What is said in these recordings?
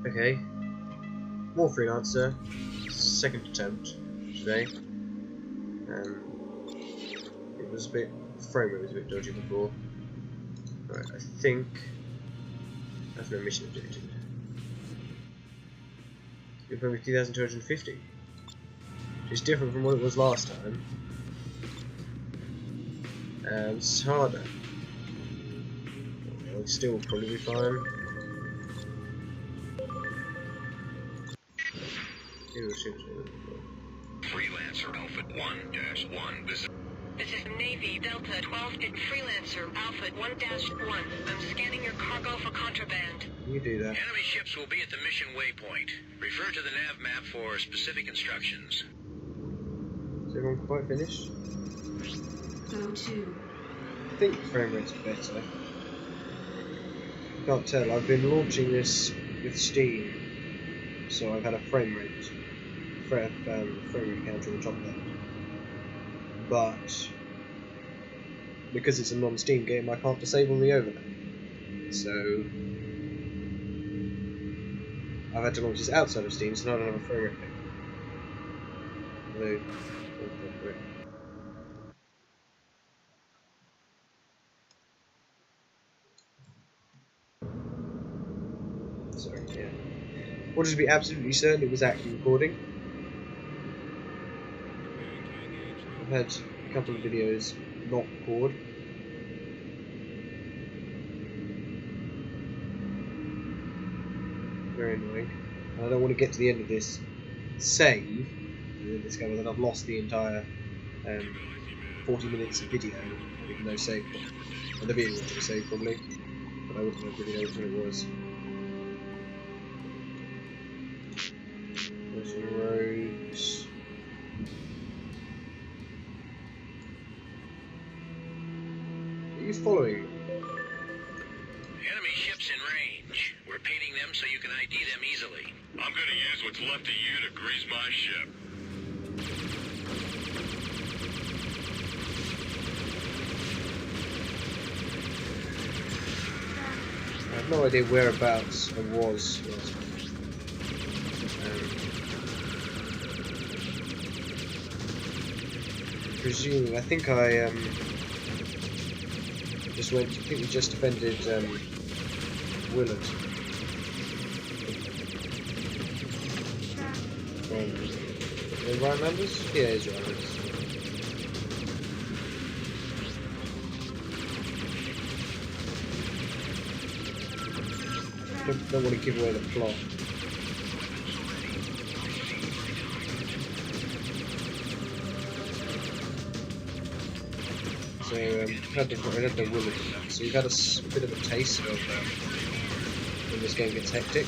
Okay. More Freelancer. Second attempt today. It was a bit. The frame rate was a bit dodgy before. Right, I think. That's no mission objective. You're probably 2,250. Which is different from what it was last time. It's harder. It'll still probably be fine. Freelancer Alpha 1-1. This is Navy Delta 12 in Freelancer Alpha 1-1. I'm scanning your cargo for contraband. You do that. Enemy ships will be at the mission waypoint. Refer to the nav map for specific instructions. Is everyone quite finished? Go to. I think the frame rate's better. Can't tell. I've been launching this with Steam, so I've had a frame rate counter on the top of that. But because it's a non-Steam game, I can't disable the overlay. So I've had to launch this outside of Steam, so now I don't have a frame rate thing. Sorry, yeah. We'll just be absolutely certain it was actually recording. I've had a couple of videos not record. Very annoying. And I don't want to get to the end of this save and then discover that I've lost the entire 40 minutes of video with no save. And the video was saved probably, but I wouldn't really know what it was. There's some roads. Who's following? Enemy ships in range. We're painting them so you can ID them easily. I'm gonna use what's left of you to grease my ship. I have no idea whereabouts I was last time. Presuming, I think I just went. I think we just defended Willard from the Rhinelanders. Yeah, it's Rhinelanders. Don't want to give away the plot. So we've had the Willard, so we've had a bit of a taste of when this game gets hectic.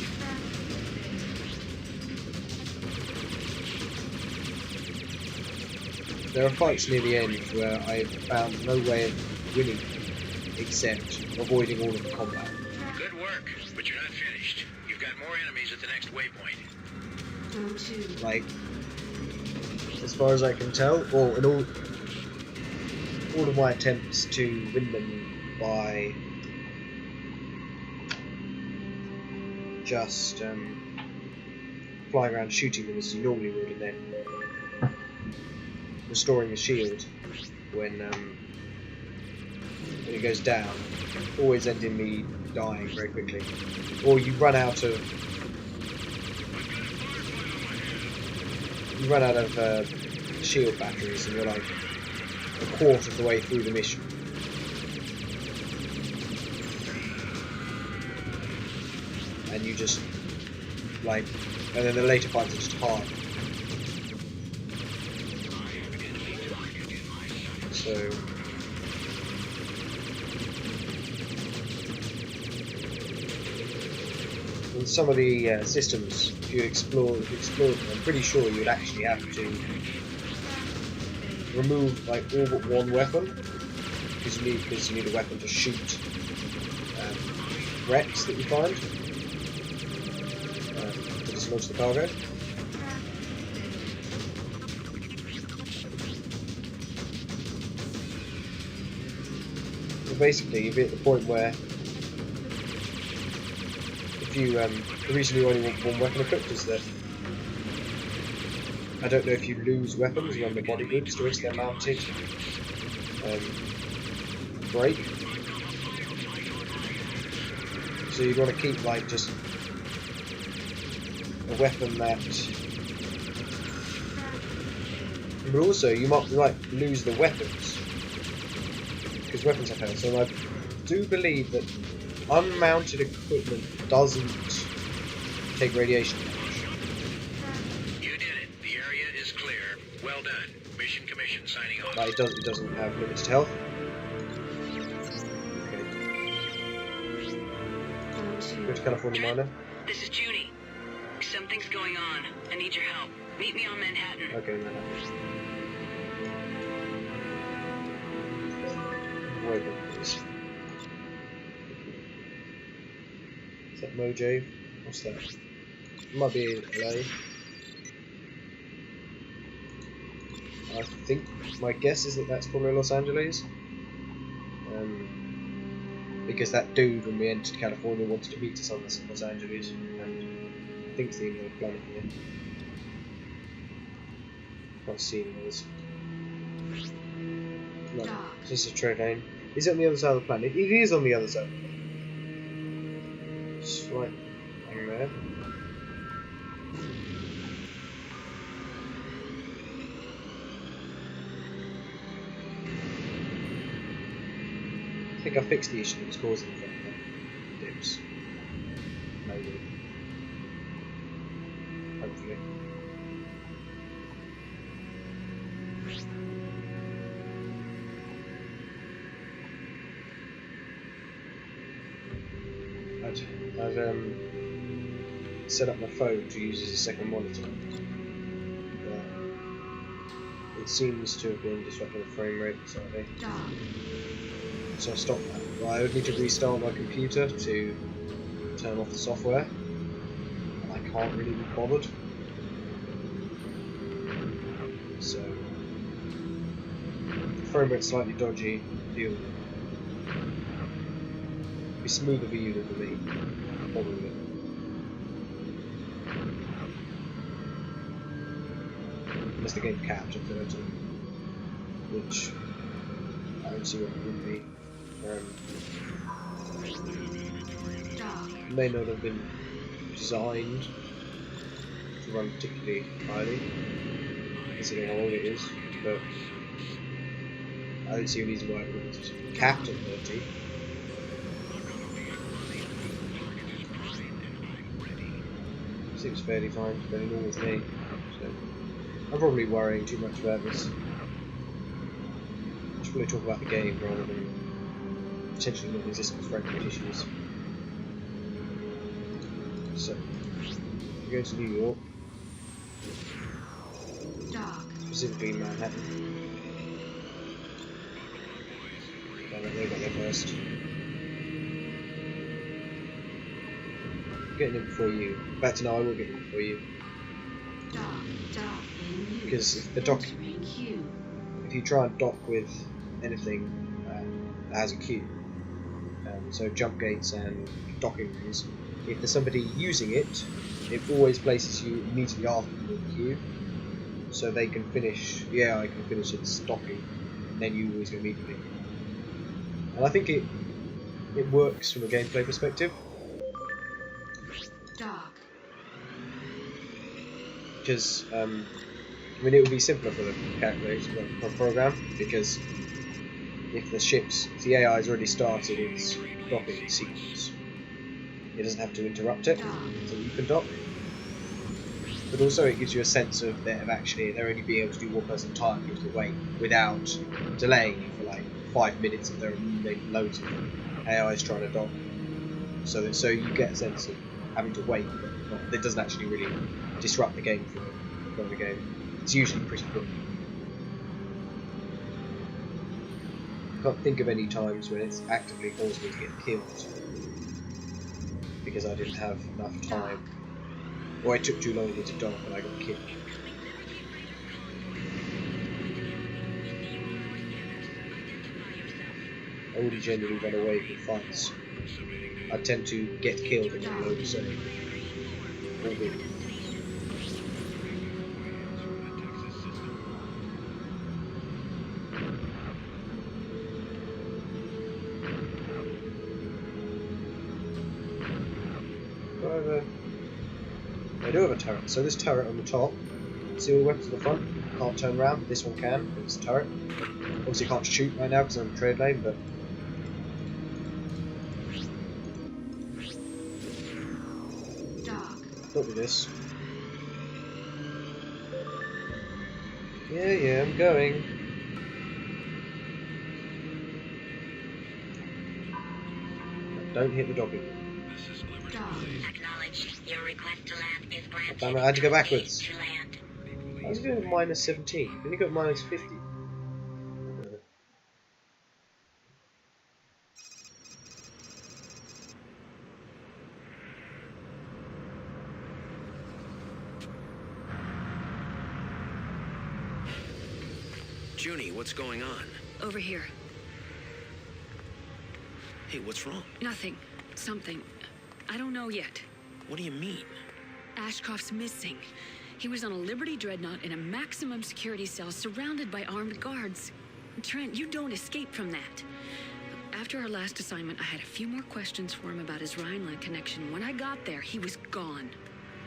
There are fights near the end where I found no way of winning except avoiding all of the combat. Good work, but you're not finished. You've got more enemies at the next waypoint. Go to. Like, as far as I can tell, or in all of my attempts to win them by just flying around shooting them as you normally would, and then restoring the shield when it goes down, always end in me dying very quickly. Or you run out of shield batteries and you're like a quarter of the way through the mission. And you just like, and then the later fights are just hard. So in some of the systems, if you explore them, I'm pretty sure you would actually have to remove like all but one weapon, because you need a weapon to shoot wrecks that you find to dislodge the cargo. So basically, you'll be at the point where if if you the reason you only want one weapon equipped is that I don't know if you lose weapons when the body boots to which they're mounted break. So you'd want to keep like just a weapon that. But also you might lose the weapons because weapons have health. So I do believe that unmounted equipment doesn't take radiation damage. You did it. The area is clear. Well done. Mission Commission signing off. Like it doesn't have limited health. Okay. Go to California Miner. This is Judy. Something's going on. I need your help. Meet me on Manhattan. Okay, Manhattan. Wait a minute, please. Is that Mojave? What's that? It might be LA. I think my guess is that that's probably Los Angeles. Because that dude, when we entered California, wanted to meet us on Los Angeles, and I think it's the Inland planet here. Can't see any others. No, it's just a trade lane. Is it on the other side of the planet? It is on the other side of the planet. Just right hang there. I think I fixed the issue that was causing the dips. Maybe. Hopefully. I've set up my phone to use as a second monitor. It seems to have been disrupting the frame rate slightly. So I stopped that. Well, I would need to restart my computer to turn off the software. And I can't really be bothered. So the frame rate's slightly dodgy. Deal with it. Be smoother for you than for me, probably. Unless the game capped at 30, which I don't see what it would be. May not have been designed to run particularly highly, considering how old it is, but I don't see a reason why it wouldn't capped at 30. Seems fairly fine, fairly normal to me. So I'm probably worrying too much about this. I should probably talk about the game rather than potentially non-existent frame rate issues. So we go to New York, specifically Manhattan. They got there first. Getting in before you. In fact, no, I will get in before you. Because if the dock, if you try and dock with anything that has a queue, so jump gates and docking rings, if there's somebody using it, it always places you immediately after the queue, so they can finish. The AI can finish its docking, and then you always go immediately. And I think it works from a gameplay perspective. Because I mean, it would be simpler for the calculation for the program, because if the AI has already started its docking sequence, it doesn't have to interrupt it, so you can dock. But also, it gives you a sense of they're only being able to do one person at a time. You have to wait without delaying you for like 5 minutes if there are loads of AIs trying to dock. So you get a sense of having to wait, but it doesn't actually really disrupt the game from the game. It's usually pretty quick. I can't think of any times when it's actively caused me to get killed because I didn't have enough time, or it took too long to dock and I got killed. I already generally run away from fights I tend to get killed and then load the save. All good. I do have a turret. So this turret on the top, see all the weapons on the front, can't turn around. This one can, it's a turret. Obviously can't shoot right now because I'm in trade lane, but don't do this. Yeah, I'm going. Don't hit the doggy. Acknowledged. Your request to land is granted. Damn it, I had to go backwards. To land. I was doing minus 17. Then you got minus 50. Junie, what's going on? Over here. Hey, what's wrong? Nothing. Something. I don't know yet. What do you mean? Ashcroft's missing. He was on a Liberty dreadnought in a maximum security cell surrounded by armed guards. Trent, you don't escape from that. After our last assignment, I had a few more questions for him about his Rhineland connection. When I got there, he was gone.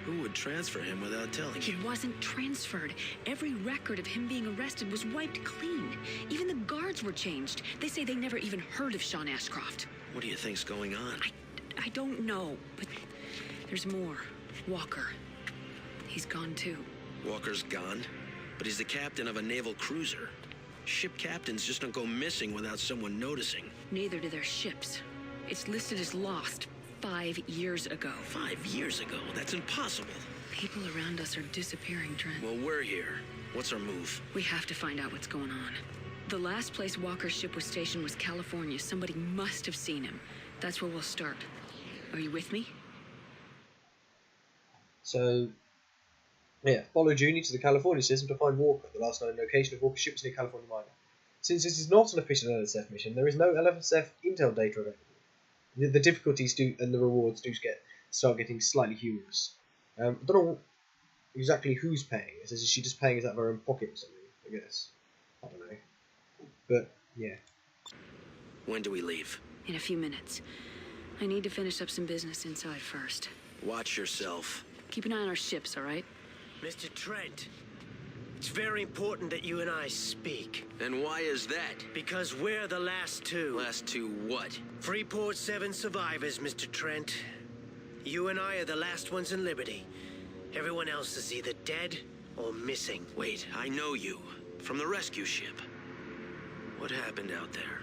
Who would transfer him without telling He you? wasn't transferred. Every record of him being arrested was wiped clean. Even the guards were changed. They say they never even heard of Sean Ashcroft. What do you think's going on? I don't know, but there's more. Walker. He's gone too. Walker's gone? But he's the captain of a naval cruiser. Ship captains just don't go missing without someone noticing. Neither do their ships. It's listed as lost 5 years ago. 5 years ago? That's impossible. People around us are disappearing, Trent. Well, we're here. What's our move? We have to find out what's going on. The last place Walker's ship was stationed was California. Somebody must have seen him. That's where we'll start. Are you with me? So, yeah, follow Junie to the California system to find Walker. The last known location of Walker's ship is near California Minor. Since this is not an official LSF mission, there is no LSF intel data available. The difficulties do and the rewards do start getting slightly humorous. I don't know exactly who's paying. Is she just paying us out of her own pocket or something? I guess. I don't know. But yeah. When do we leave? In a few minutes. I need to finish up some business inside first. Watch yourself. Keep an eye on our ships, all right? Mr. Trent, it's very important that you and I speak. And why is that? Because we're the last two. Last two what? Freeport 7 survivors, Mr. Trent. You and I are the last ones in Liberty. Everyone else is either dead or missing. Wait, I know you. From the rescue ship. What happened out there?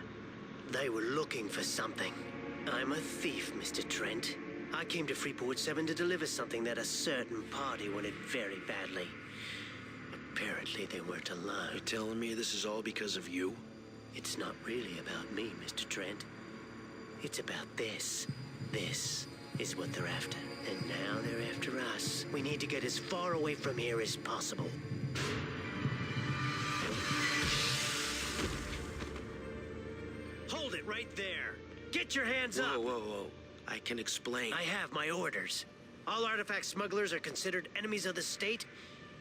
They were looking for something. I'm a thief, Mr. Trent. I came to Freeport 7 to deliver something that a certain party wanted very badly. Apparently they weren't alone. You're telling me this is all because of you? It's not really about me, Mr. Trent. It's about this. This is what they're after. And now they're after us. We need to get as far away from here as possible. Hold it right there. Get your hands up. Whoa. I can explain. I have my orders. All artifact smugglers are considered enemies of the state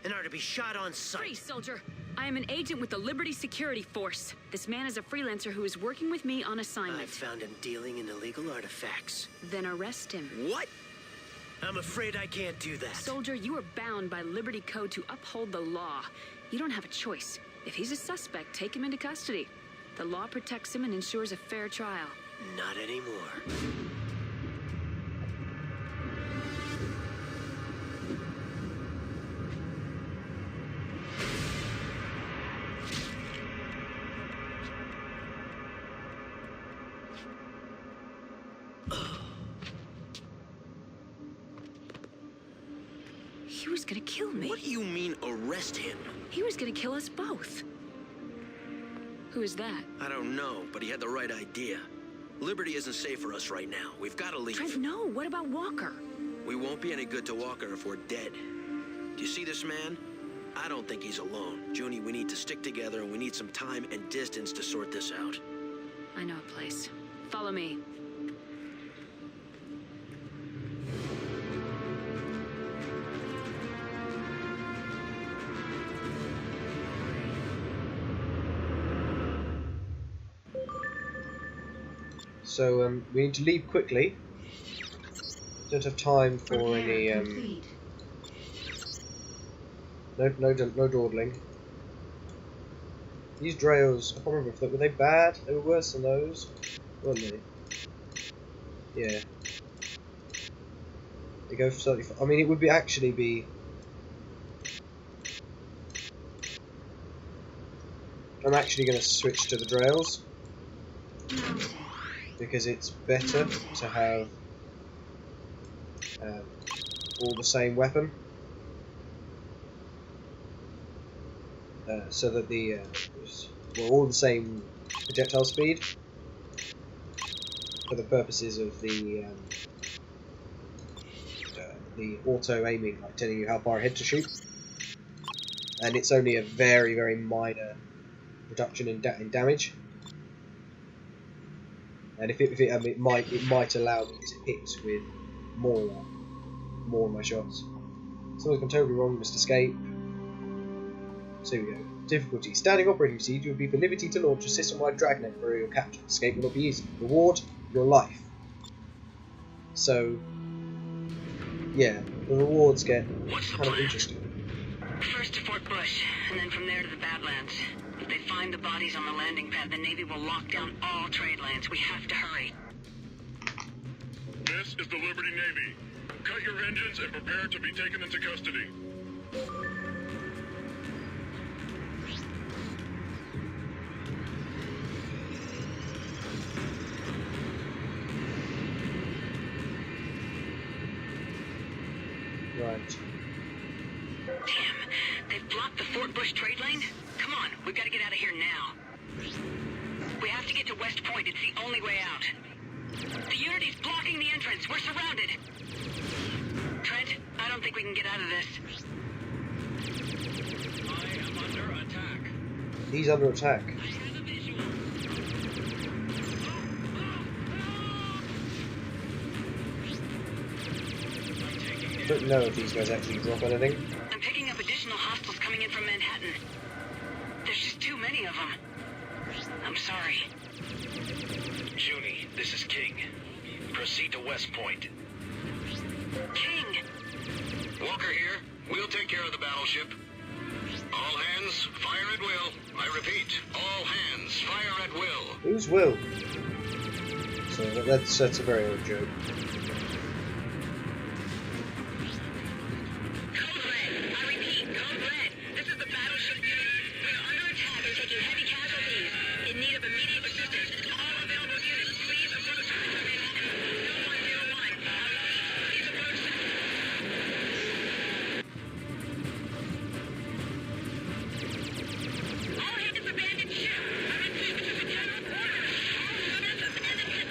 and are to be shot on sight. Freeze, soldier! I am an agent with the Liberty Security Force. This man is a freelancer who is working with me on assignment. I found him dealing in illegal artifacts. Then arrest him. What? I'm afraid I can't do that. Soldier, you are bound by Liberty Code to uphold the law. You don't have a choice. If he's a suspect, take him into custody. The law protects him and ensures a fair trial. Not anymore. He was gonna kill me. What do you mean, arrest him? He was gonna kill us both. Who is that? I don't know, but he had the right idea. Liberty isn't safe for us right now. We've got to leave. Trent, no. What about Walker? We won't be any good to Walker if we're dead. Do you see this man? I don't think he's alone. Junie, we need to stick together and we need some time and distance to sort this out. I know a place. Follow me. So we need to leave quickly. Don't have time for any Complete. no dawdling. These Drails, I can't remember if were they bad. They were worse than those, weren't they? Yeah. They go for slightly. I mean, it would be actually be. I'm actually going to switch to the Drails because it's better to have all the same weapon, so that the all the same projectile speed for the purposes of the auto aiming, like telling you how far ahead to shoot, and it's only a very, very minor reduction in damage. And if it might allow me to hit with more of my shots. Something's gone terribly wrong. Must escape. So here we go. Difficulty: standing operating procedure would be for Liberty to launch a system-wide dragnet for your capture. Escape will not be easy. Reward: your life. So yeah, the rewards get kind of interesting. First to Fort Bush, and then from there to the Badlands. If they find the bodies on the landing pad, the Navy will lock down all trade lanes. We have to hurry. This is the Liberty Navy. Cut your engines and prepare to be taken into custody. Right. Damn, they've blocked the Fort Bush trade lane? Come on, we've got to get out of here now. We have to get to West Point. It's the only way out. The Unity's blocking the entrance. We're surrounded. Trent, I don't think we can get out of this. I am under attack. He's under attack. I have a visual. I don't know if these guys actually drop anything. I'm picking up additional hostiles coming in from Manhattan. There's just too many of them. I'm sorry. Junie, this is King. Proceed to West Point. King! Walker here. We'll take care of the battleship. All hands, fire at will. I repeat, all hands, fire at will. Who's Will? So that's a very old joke. Code Red! I repeat, Code Red! This is the battleship unit. We're under attack and taking heavy casualties. In need of immediate assistance. All available units, please approach Manhattan. 0101. Please approach. All hands abandoned ship. I repeat, this is a general order. All units abandoned ship.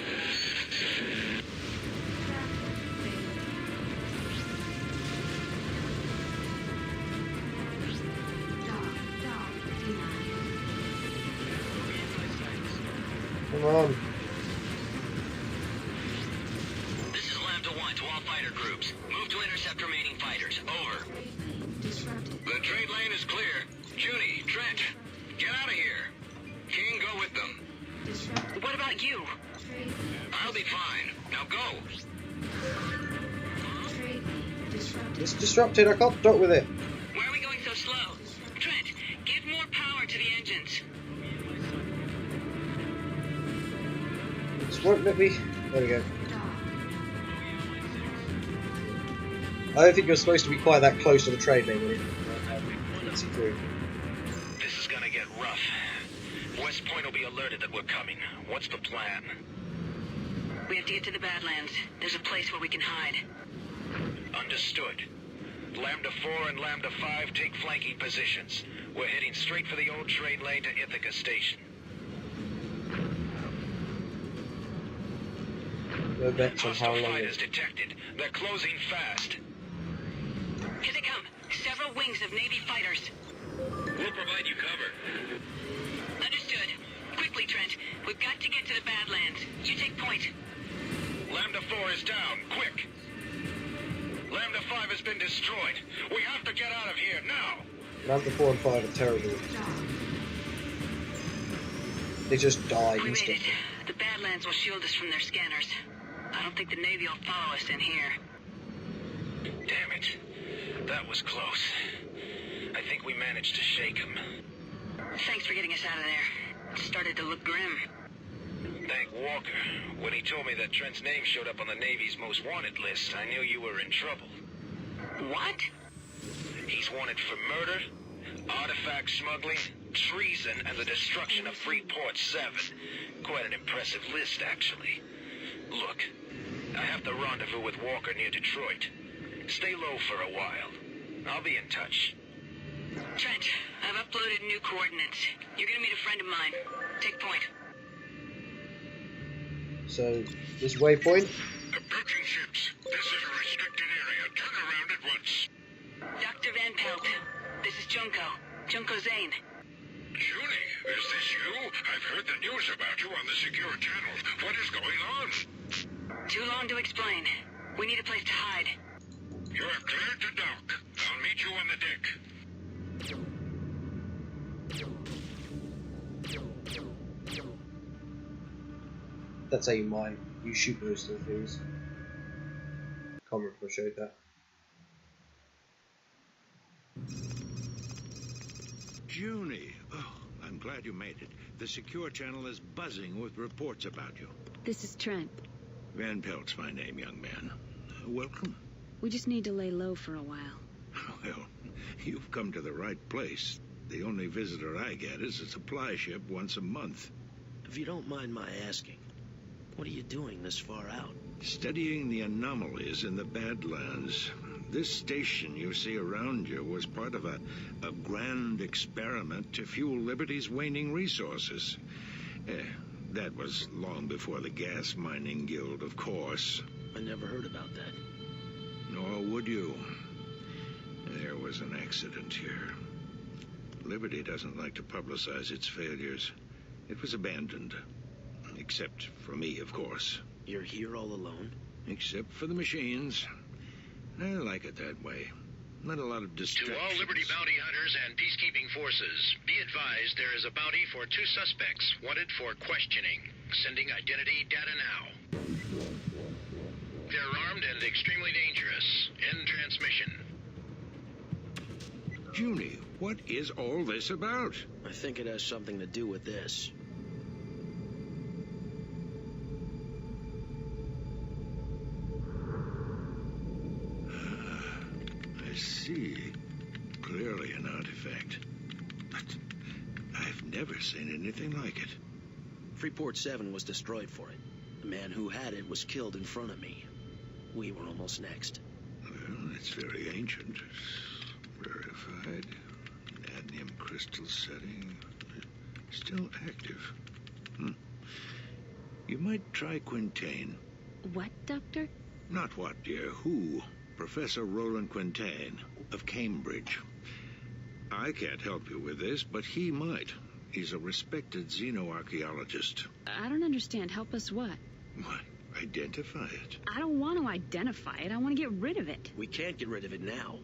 Come on. This is Lambda 1 to all fighter groups. Move to intercept remaining fighters. Over. Disrupted. The trade lane is clear. Junie, Trent, get out of here. King, go with them. Disrupted. What about you? Trade. I'll be fine. Now go. Trade. Disrupted. It's disrupted. I can't dock with it. Why are we going so slow? Trent, give more power to the engines. It won't let me. There we go. Dock. I don't think you're supposed to be quite that close to the trade lane when it gets you through. This is gonna get rough. West Point will be alerted that we're coming. What's the plan? We have to get to the Badlands. There's a place where we can hide. Understood. Lambda 4 and Lambda 5 take flanking positions. We're heading straight for the old trade lane to Ithaca Station. No bets on how Hostile long fighters it. detected. They're closing fast. Here they come. Several wings of Navy fighters. We'll provide you cover. Understood. Quickly, Trent. We've got to get to the Badlands. You take point. Lambda 4 is down. Quick! Lambda 5 has been destroyed. We have to get out of here now! Lambda 4 and 5 are terrible. Dock. They just die We made it. instantly. The Badlands will shield us from their scanners. I don't think the Navy will follow us in here. Damn it. That was close. I think we managed to shake him. Thanks for getting us out of there. It started to look grim. Thank Walker. When he told me that Trent's name showed up on the Navy's most wanted list, I knew you were in trouble. What? He's wanted for murder, artifact smuggling, treason, and the destruction of Freeport 7. Quite an impressive list, actually. Look, I have the rendezvous with Walker near Detroit. Stay low for a while. I'll be in touch. Trent, I've uploaded new coordinates. You're gonna meet a friend of mine. Take point. So, this waypoint? Approaching ships. This is a restricted area. Turn around at once. Dr. Van Pelt, this is Junko Zane. Junie, is this you? I've heard the news about you on the secure channel. What is going on? Too long to explain. We need a place to hide. You are cleared to dock. I'll meet you on the deck. That's how you mine. You shoot those little things. Can't remember if I showed that. Junie, oh, I'm glad you made it. The secure channel is buzzing with reports about you. This is Trent. Van Pelt's my name, young man. Welcome. We just need to lay low for a while. Well, you've come to the right place. The only visitor I get is a supply ship once a month. If you don't mind my asking, what are you doing this far out? Studying the anomalies in the Badlands. This station you see around you was part of a grand experiment to fuel Liberty's waning resources. That was long before the Gas Mining Guild, of course. I never heard about that. Nor would you. There was an accident here. Liberty doesn't like to publicize its failures. It was abandoned. Except for me, of course. You're here all alone? Except for the machines. I like it that way. Not a lot of To distractions. all Liberty bounty hunters and peacekeeping forces, be advised there is a bounty for 2 suspects wanted for questioning. Sending identity data now. They're armed and extremely dangerous. End transmission. Junie, what is all this about? I think it has something to do with this. I see. Clearly an artifact. But I've never seen anything like it. Freeport 7 was destroyed for it. The man who had it was killed in front of me. We were almost next. Well, it's very ancient. Verified. Cadmium crystal setting. Still active. You might try Quintain. What, Doctor? Not what, dear. Who? Professor Roland Quintain of Cambridge. I can't help you with this, but he might. He's a respected xenoarchaeologist. I don't understand. Help us what? What? Identify it. I don't want to identify it. I want to get rid of it. We can't get rid of it now.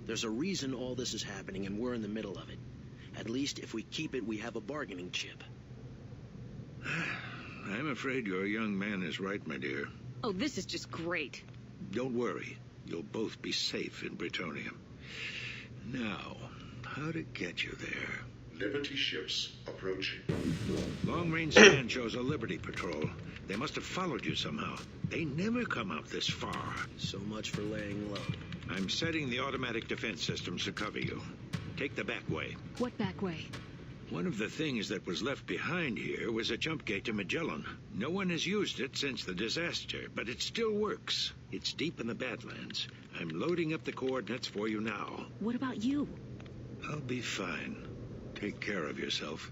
There's a reason all this is happening, and we're in the middle of it. At least if we keep it, we have a bargaining chip. I'm afraid your young man is right, my dear. Oh, this is just great. Don't worry. You'll both be safe in Britonium. Now, how to get you there? Liberty ships approaching. Long-range scan shows a Liberty patrol. They must have followed you somehow. They never come out this far. So much for laying low. I'm setting the automatic defense systems to cover you. Take the back way. What back way? One of the things that was left behind here was a jump gate to Magellan. No one has used it since the disaster, but it still works. It's deep in the Badlands. I'm loading up the coordinates for you now. What about you? I'll be fine. Take care of yourself.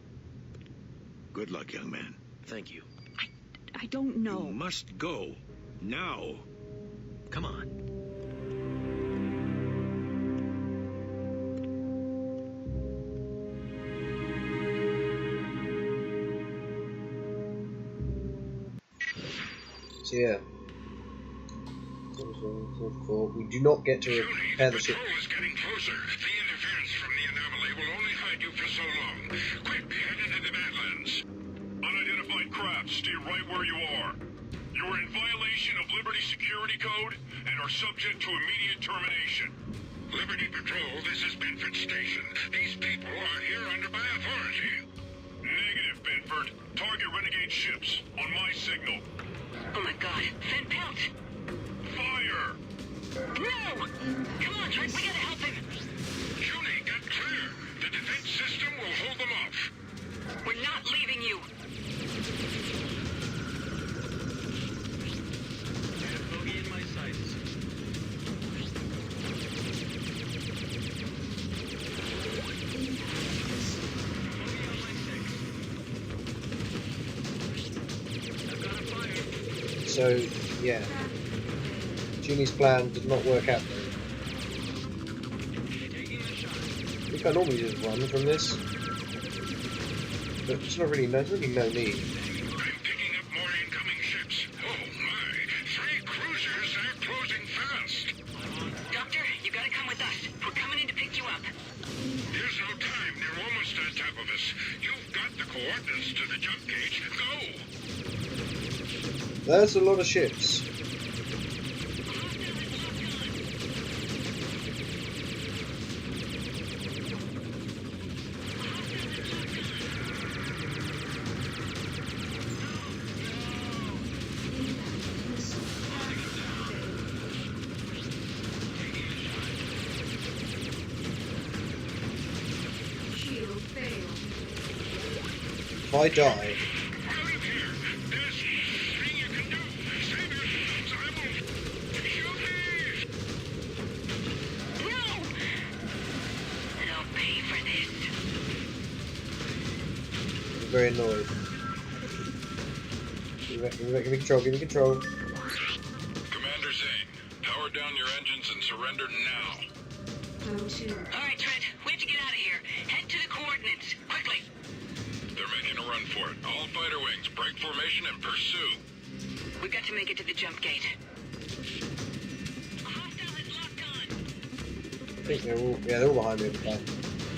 Good luck, young man. Thank you. I don't know. You must go. Now. Come on. So yeah. We do not get to repair the ship. Patrol is getting closer. The interference from the anomaly will only hide you for so long. Quick, head into the Badlands. Unidentified craft steer right where you are. You are in violation of Liberty Security Code and are subject to immediate termination. Liberty Patrol, this is Bedford Station. These people are here under my authority. Negative, Benford. Target renegade ships on my signal. Oh my god. Van Pelt! Fire! No! Come on, Trent, we gotta help him! Julie, get clear. The defense system will hold them off. We're not leaving you! Bogey in my sights. So, yeah. Junie's plan did not work out though. I think I normally just run from this. But it's not really, there's really no need. I'm picking up more incoming ships. Oh my, 3 cruisers are closing fast. Doctor, you gotta come with us. We're coming in to pick you up. There's no time. They're almost on top of us. You've got the coordinates to the jump gate. Go! There's a lot of ships. Shield failed. If I die, very annoyed. Give me control, give me control. Commander Zane, power down your engines and surrender now. Go to. Alright, Trent, we have to get out of here. Head to the coordinates, quickly. They're making a run for it. All fighter wings, break formation and pursue. We've got to make it to the jump gate. I think they're all, yeah, they're all behind me at the time.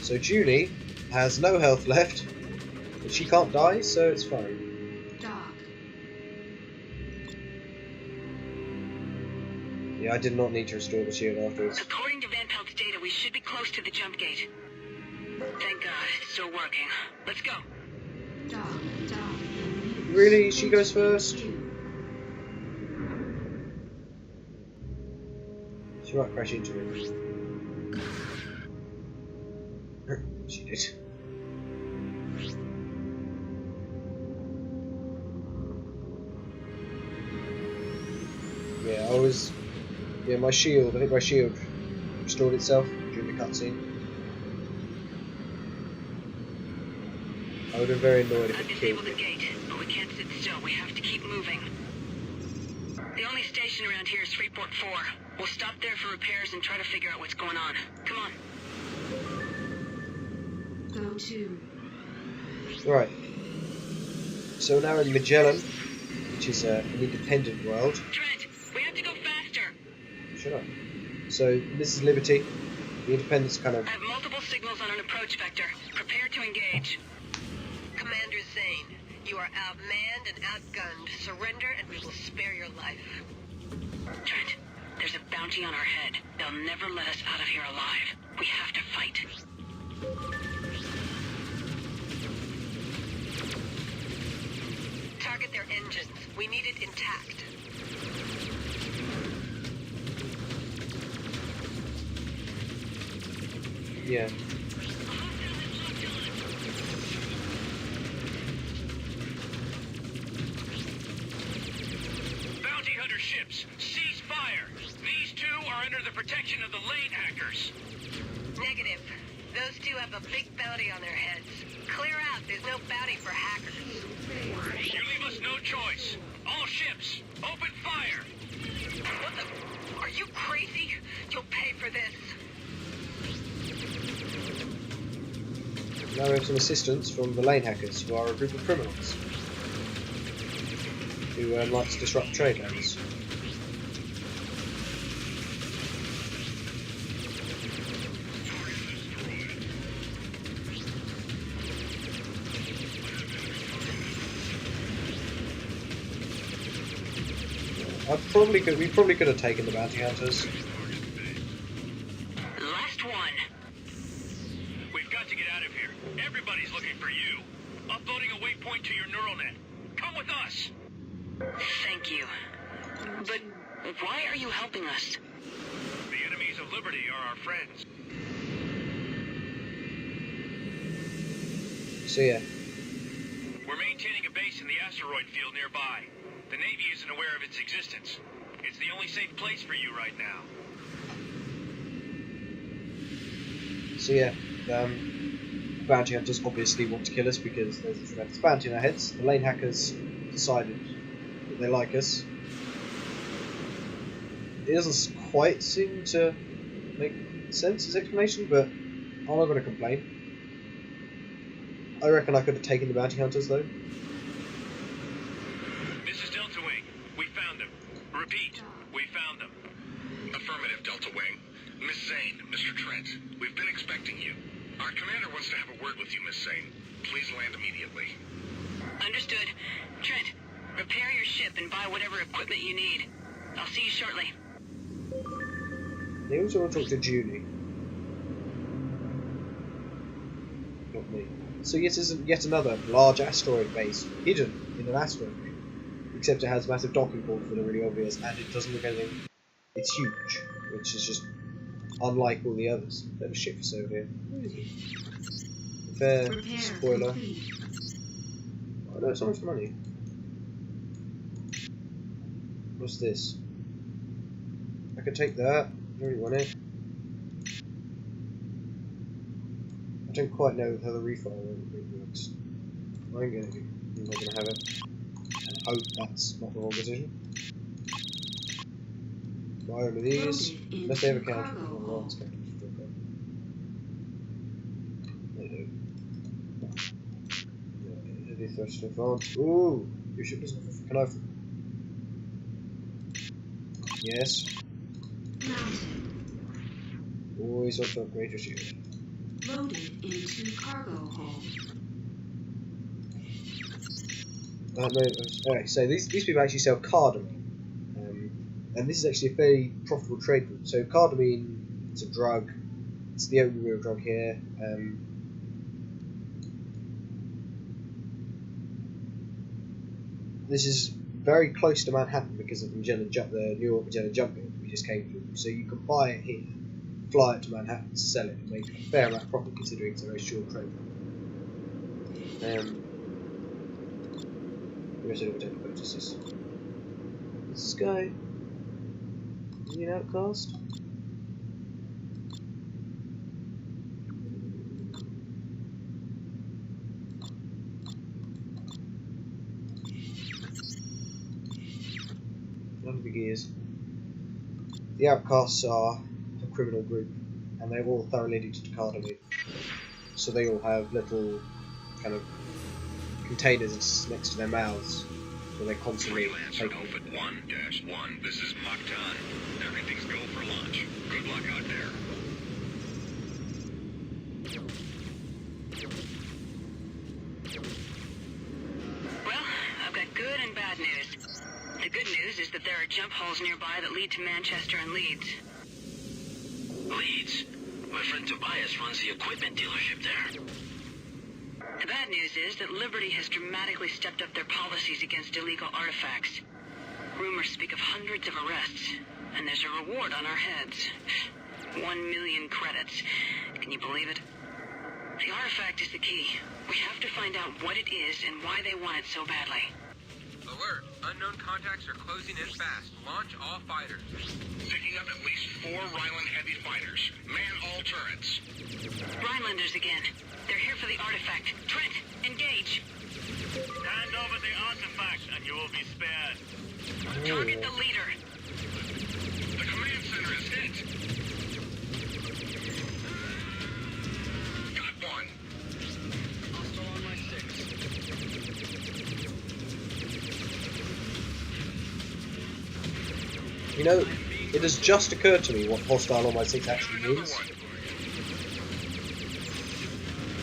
So Junie has no health left, but she can't die, so it's fine. Dock. Yeah, I did not need to restore the shield afterwards. According to Van Pelt's data, we should be close to the jump gate. Thank God, it's still working. Let's go. Dock. Really? She goes first? She might crash into me. She did. Yeah, I was... Yeah, my shield, I think my shield restored itself during the cutscene. I would have been very annoyed if I've it killed disabled the me. gate, but we can't sit still. We have to keep moving. The only station around here is Freeport 4. We'll stop there for repairs and try to figure out what's going on. Come on. Go to. Right. So now in Magellan, which is an independent world. Trent, we have to go faster. Shut up. So this is Liberty. The Independents kind of... I have multiple signals on an approach vector. Prepare to engage. Commander Zane, you are outmanned and outgunned. Surrender and we will spare your life. Trent, there's a bounty on our head. They'll never let us out of here alive. We have to fight. Target their engines. We need it intact. Yeah. Bounty hunter ships, cease fire. These two are under the protection of the lane hackers. Negative. Those two have a big bounty on their heads. Clear out. There's no bounty for hackers. You leave us no choice. All ships, open fire. What the? Are you crazy? You'll pay for this. Now we have some assistance from the lane hackers, who are a group of criminals who like to disrupt trade lanes. We probably could have taken the bounty hunters. Last one. We've got to get out of here. Everybody's looking for you. Uploading a waypoint to your neural net. Come with us. Thank you. But why are you helping us? The enemies of liberty are our friends. So yeah, We're maintaining a base in the asteroid field nearby. The Navy isn't aware of its existence. It's the only safe place for you right now. so yeah, bounty hunters obviously want to kill us because there's a tremendous bounty in our heads. The lane hackers decided that they like us. It doesn't quite seem to make sense as explanation, but I'm not going to complain. I reckon I could have taken the bounty hunters though. This is Delta Wing. We found them. Repeat, we found them. Affirmative, Delta Wing. Miss Zane, Mr. Trent, we've been expecting you. Our commander wants to have a word with you, Miss Zane. Please land immediately. Understood. Trent, repair your ship and buy whatever equipment you need. I'll see you shortly. They also want to talk to Julie. Not me. So yes, isn't yet another large asteroid base hidden in an asteroid ring. Except it has massive docking ports that are really obvious, and it doesn't look anything. It's huge, which is just unlike all the others. Let me ship this over here. Fair Repair spoiler. complete. Oh no, so much money. What's this? I could take that. I don't really want it. I don't quite know how the refile works. I'm not gonna have it. And hope that's not the wrong decision. Buy all of these. Loaded Unless they have a into counter. cargo Oh, hold. they do. Yeah, heavy thrust advance. Ooh! Your ship doesn't have a knife. Yes. Mounted. Always want to upgrade your shield. Loaded into cargo hold. Alright, so these people actually sell cardamine. And this is actually a fairly profitable trade route. So cardamine is a drug. It's the only real drug here. This is very close to Manhattan because of the New York Magellan jump build we just came through. So you can buy it here, fly it to Manhattan, sell it, and make a fair amount of profit considering it's a very short trade route. Where's it all purchases? This guy. Is he an outcast? I don't think he is. The outcasts are a criminal group, and they're all thoroughly addicted to cardamine. So they all have little kind of containers next to their mouths, so they're constantly Freelancer taking Alpha 1-1, this is Mach-Ton. Everything's go for launch. Good luck out there. Well, I've got good and bad news. The good news is that there are jump holes nearby that lead to Manchester and Leeds. Leeds. My friend Tobias runs the equipment dealership there. The bad news is that Liberty has dramatically stepped up their policies against illegal artifacts. Rumors speak of hundreds of arrests, and there's a reward on our heads. 1 million credits. Can you believe it? The artifact is the key. We have to find out what it is and why they want it so badly. Alert! Unknown contacts are closing in fast. Launch all fighters. Picking up at least 4 Ryland heavy fighters. Man all turrets. Rhinelanders again. They're here for the artifact. Trent, engage. Hand over the artifact and you will be spared. Target the leader. The command center is hit. Got one. Hostile on my 6. You know, it has just occurred to me what hostile on my 6 actually Another means. one.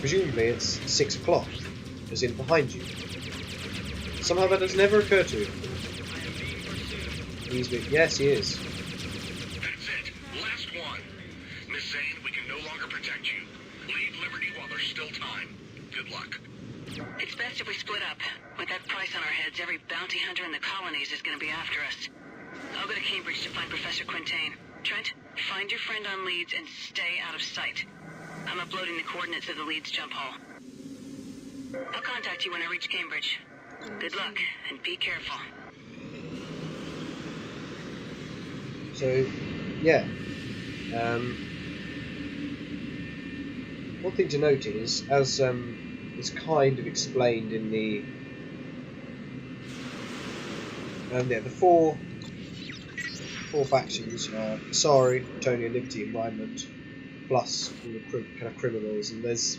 Presumably it's 6 o'clock, as in behind you. Somehow that has never occurred to me. He's been, yes, he is. That's it. Last one. Miss Zane, we can no longer protect you. Leave Liberty while there's still time. Good luck. It's best if we split up. With that price on our heads, every bounty hunter in the colonies is going to be after us. I'll go to Cambridge to find Professor Quintain. Trent, find your friend on Leeds and stay out of sight. I'm uploading the coordinates of the Leeds jump hole. I'll contact you when I reach Cambridge. Good luck, and be careful. So, yeah. One thing to note is, as it's kind of explained in the the four factions are Kasari, Bretonia, Liberty, and Rhineland, plus all the kind of criminals. And there's,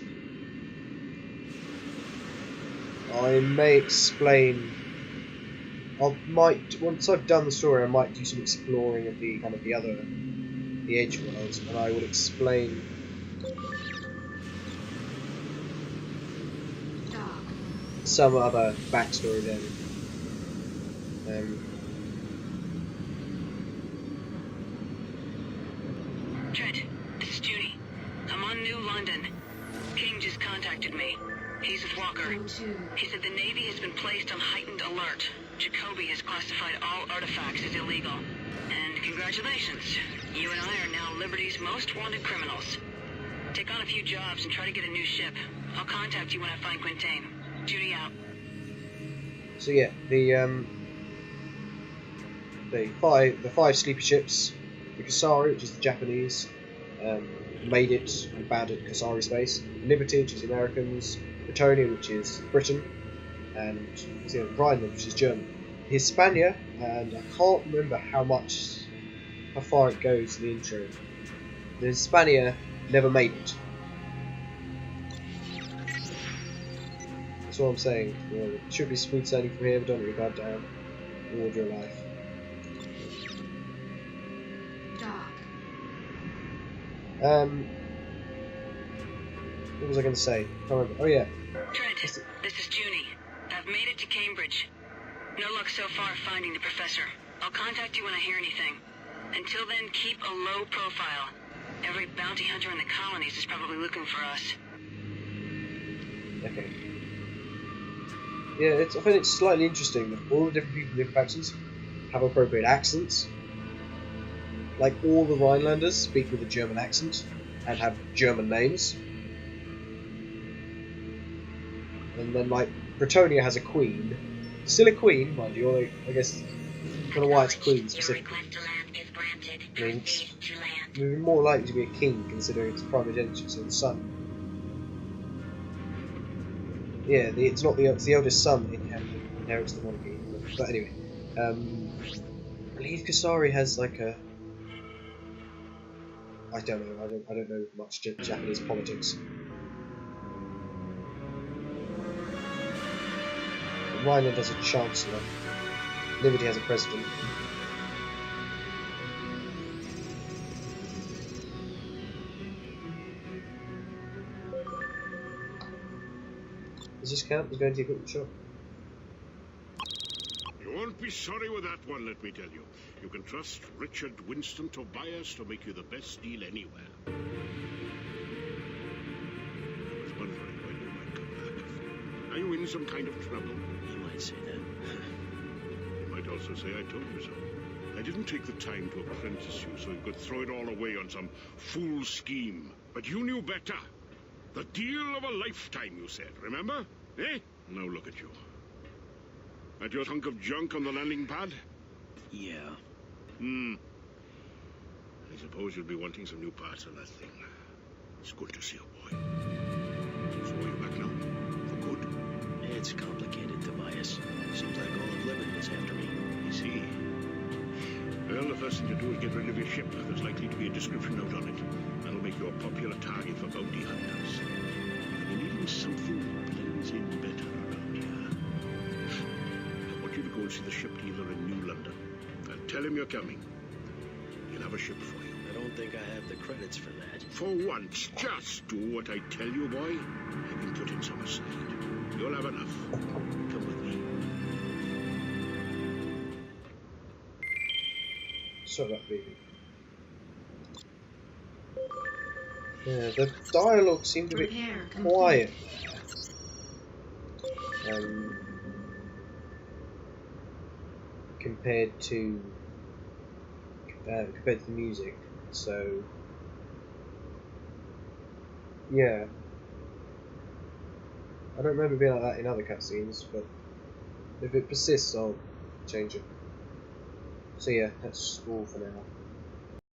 I may explain. Once I've done the story, I might do some exploring of the kind of the edge worlds, and I will explain some other backstory then. Trent, this is Judy. I'm on New London. King just contacted me. He's with Walker. He said the Navy has been placed on heightened alert. Jacoby has classified all artifacts as illegal. And congratulations, you and I are now Liberty's most wanted criminals. Take on a few jobs and try to get a new ship. I'll contact you when I find Quintain. Judy out. So yeah, the five sleeper ships, the Kasari, which is the Japanese, made it and banned at Kasari space. Liberty, which is the Americans. Bretonia, which is Britain, and Rhineland, which is German. Hispania, and I can't remember how far it goes in the intro. The Hispania never made it. That's what I'm saying. You know, it should be smooth sailing from here, but don't really goddamn reward your life. What was I going to say? Can't remember. Oh yeah. Trent, this is Junie. I've made it to Cambridge. No luck so far finding the professor. I'll contact you when I hear anything. Until then, keep a low profile. Every bounty hunter in the colonies is probably looking for us. Okay. Yeah, I find it slightly interesting that all the different people in different factions have appropriate accents. Like, all the Rhinelanders speak with a German accent and have German names. And then, like, Bretonia has a queen. Still a queen, mind you, although I guess I don't know why it's queen specifically. I mean, it's more likely to be a king considering its primogeniture, so the son. Yeah, it's the eldest son inherits the monarchy. But anyway, I believe Kasari has like a. I don't know. I don't know much Japanese politics. Rhineland has a chancellor. Liberty has a president. Does this count as going to the equipment shop? You won't be sorry with that one, let me tell you. You can trust Richard Winston Tobias to make you the best deal anywhere. I was wondering when you might come back. Are you in some kind of trouble? You might say that. You might also say I told you so. I didn't take the time to apprentice you so you could throw it all away on some fool scheme. But you knew better. The deal of a lifetime, you said, remember? Eh? Now look at you. At your hunk of junk on the landing pad? Yeah. I suppose you'll be wanting some new parts on that thing. It's good to see you, boy. So are you back now? For good? It's complicated, Tobias. Seems like all of Liberty is after me. You see? Well, the first thing to do is get rid of your ship. There's likely to be a description note on it. That'll make you a popular target for bounty hunters. You're needing something that blends in better around here. I want you to go and see the ship dealer in New London. And tell him you're coming. He'll have a ship for you. I don't think I have the credits for that. For once, just do what I tell you, boy. I've been putting some aside. You'll have enough. Come with me. Sorry about beeping. Yeah, the dialogue seemed a bit Repair quiet complete. there. Compared to the music, so yeah, I don't remember being like that in other cutscenes, but if it persists, I'll change it. So yeah, that's all for now.